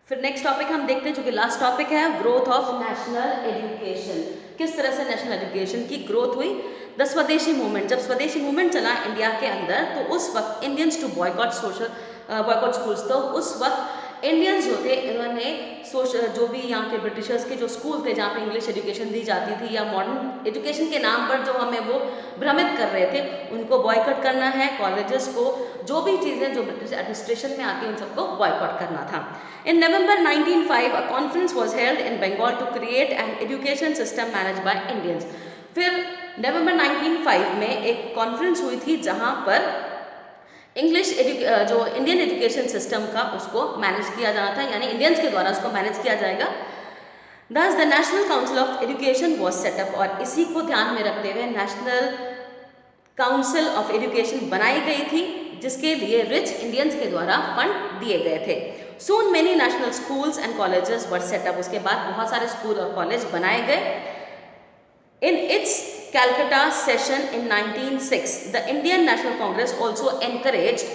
फिर next topic हम देखते हैं जो कि लास्ट टॉपिक है, ग्रोथ ऑफ नेशनल एजुकेशन। किस तरह से नेशनल एजुकेशन की ग्रोथ हुई। द स्वदेशी मूवमेंट, जब स्वदेशी मूवमेंट चला इंडिया के अंदर तो उस वक्त इंडियंस टू बॉयकॉट स्कूल्स, तो उस वक्त इंडियंस जो थे इन्होंने जो भी यहाँ के ब्रिटिशर्स के जो स्कूल थे जहाँ पे इंग्लिश एजुकेशन दी जाती थी या मॉडर्न एजुकेशन के नाम पर जो हमें वो भ्रमित कर रहे थे, उनको बॉयकॉट करना है। कॉलेजेस को जो भी चीज़ें जो ब्रिटिश एडमिनिस्ट्रेशन में आती हैं उन सबको बॉयकॉट करना था। In November 1905, a conference was held in Bengal to create an education system managed by Indians. फिर नवंबर 1905 में एक कॉन्फ्रेंस हुई थी जहाँ पर जो इंडियन एजुकेशन सिस्टम का उसको मैनेज किया जाना था, यानी इंडियंस के द्वारा उसको मैनेज किया जाएगा। Thus the National Council of Education was set up, और इसी को ध्यान में रखते हुए नेशनल काउंसिल ऑफ एजुकेशन बनाई गई थी जिसके लिए रिच इंडियंस के द्वारा फंड दिए गए थे। Soon many national schools and colleges were set up, उसके बाद बहुत सारे स्कूल और कॉलेज बनाए गए। In its Calcutta session in 1906, the Indian National Congress also encouraged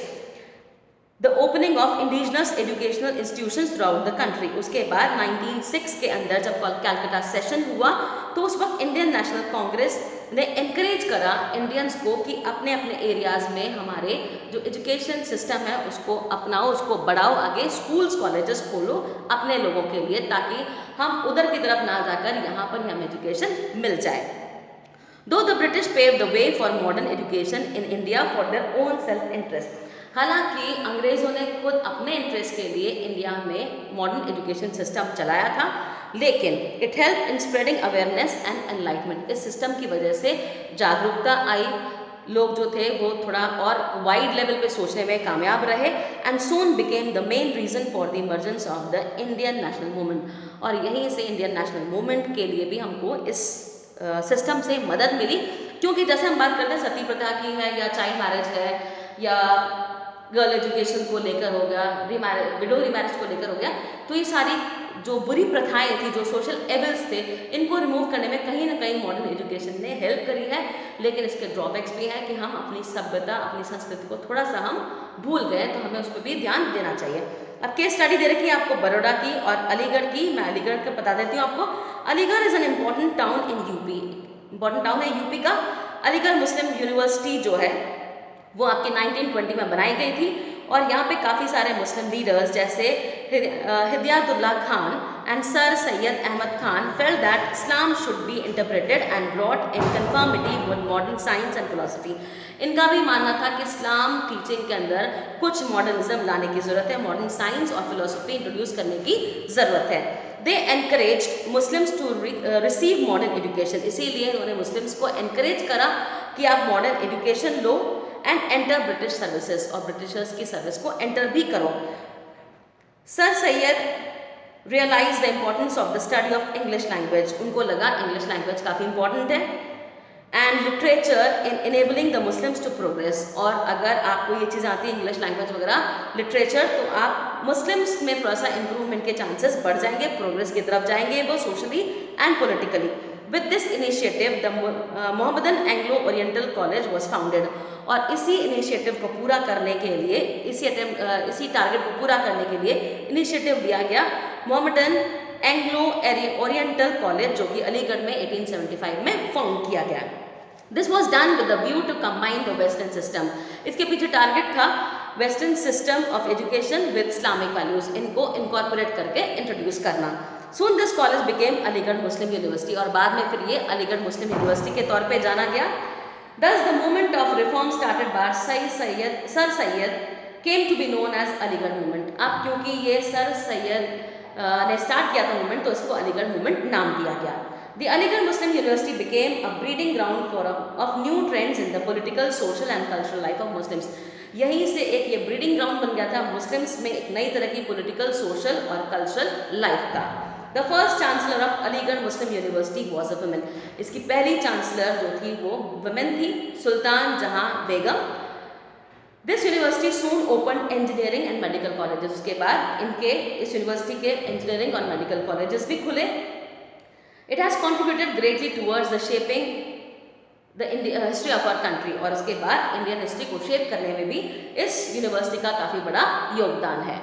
the opening of indigenous educational institutions throughout the country. उसके बाद 1906 के अंदर जब कैलकाटा सेशन हुआ तो उस वक्त इंडियन नेशनल कांग्रेस ने एनकरेज करा इंडियंस को कि अपने अपने एरियाज़ में हमारे जो एजुकेशन सिस्टम है उसको अपनाओ, उसको बढ़ाओ, आगे स्कूल्स कॉलेजेस खोलो अपने लोगों के लिए, ताकि हम उधर की तरफ ना जाकर यहाँ पर ही हमें एजुकेशन मिल जाए। Though the British paved the way for modern education in India for their own self-interest, हालांकि अंग्रेज़ों ने खुद अपने इंटरेस्ट के लिए इंडिया में मॉडर्न एजुकेशन सिस्टम चलाया था, लेकिन it help in spreading awareness and enlightenment. इस सिस्टम की वजह से जागरूकता आई, लोग जो थे वो थोड़ा और वाइड लेवल पे सोचने में कामयाब रहे, and soon became the main reason for the emergence of the Indian national movement. और यहीं से इंडियन नेशनल मूवमेंट के लिए भी हमको इस सिस्टम से मदद मिली, क्योंकि जैसे हम बात करते हैं सती प्रथा की है या चाइल्ड मैरिज है या गर्ल एजुकेशन को लेकर हो गया, विडो रीमैरिज को लेकर हो गया, तो ये सारी जो बुरी प्रथाएं थी, जो सोशल एविल्स थे, इनको रिमूव करने में कहीं ना कहीं मॉडर्न एजुकेशन ने हेल्प करी है। लेकिन इसके ड्रॉबैक्स भी हैं कि हम अपनी सभ्यता, अपनी संस्कृति को थोड़ा सा हम भूल गए, तो हमें उस पर भी ध्यान देना चाहिए। अब केस स्टडी दे रखी है आपको बड़ौदा की और अलीगढ़ की। मैं अलीगढ़ का बता देती हूँ आपको। Aligarh is an important town in UP, important town है यूपी का। अलीगढ़ मुस्लिम यूनिवर्सिटी जो है वो आपकी 1920 में बनाई गई थी, और यहाँ पे काफ़ी सारे मुस्लिम लीडर्स जैसे Hidayatullah Khan and sir Syed Ahmad Khan felt that Islam should be interpreted and brought in conformity with modern science and philosophy. इनका भी मानना था कि इस्लाम टीचिंग के अंदर कुछ मॉडर्निज्म लाने की ज़रूरत है, मॉडर्न साइंस और फिलोसफी इंट्रोड्यूस करने की ज़रूरत है। They encourage Muslims to receive modern education, इसीलिए उन्होंने मुस्लिम्स को एनकरेज करा कि आप मॉडर्न एजुकेशन लो एंड एंटर ब्रिटिश सर्विसेज, और ब्रिटिशर्स की सर्विस को एंटर भी करो। Sir Syed realize the importance of the study of English language, उनको लगा इंग्लिश लैंग्वेज काफ़ी इंपॉर्टेंट है, and literature in enabling the Muslims to progress. और अगर आपको ये चीज़ आती है इंग्लिश लैंग्वेज वगैरह लिटरेचर, तो आप मुस्लिम्स में थोड़ा सा इम्प्रूवमेंट के चांसेस बढ़ जाएंगे, प्रोग्रेस की तरफ जाएंगे वो socially and politically. With this initiative, the Mohammedan Anglo-Oriental College was founded, और इसी इनिशिएटिव को पूरा करने के लिए, इसी टारगेट को पूरा करने के लिए इनिशिएटिव लिया गया मोहम्मदन एंग्लो ओरिएंटल कॉलेज, जो कि अलीगढ़ में 1875 में फाउंड किया गया। This was done with the view to combine the western system. इसके पीछे टारगेट था western system of education with Islamic values, इनको इनकॉर्पोरेट करके इंट्रोड्यूस करना। Soon this college became Aligarh Muslim university, और बाद में फिर ये अलीगढ़ मुस्लिम यूनिवर्सिटी के तौर पे जाना गया। Thus the movement of reform started by sir Syed came to be known as Aligarh movement. अब क्योंकि ये सर सैयद ने स्टार्ट किया था मूवमेंट, तो इसको अलीगढ़ मूवमेंट नाम दिया गया। The Aligarh Muslim University became a breeding ground of new trends in the political, social and cultural life of Muslims। यहीं से एक ये ब्रीडिंग ग्राउंड बन गया था मुस्लिम्स में एक नई तरह की पॉलिटिकल, सोशल और कल्चरल लाइफ का। The first chancellor of Aligarh Muslim university was a women. इसकी पहली चांसलर जो थी वो वुमेन थी, Sultan Jahan Begum. This university soon open engineering and medical colleges. उसके बाद इनके इस यूनिवर्सिटी के इंजीनियरिंग और मेडिकल कॉलेजेस भी खुले। It has contributed greatly towards the shaping the history of our country, और उसके बाद इंडियन हिस्ट्री को शेप करने में भी इस यूनिवर्सिटी का काफ़ी बड़ा योगदान है।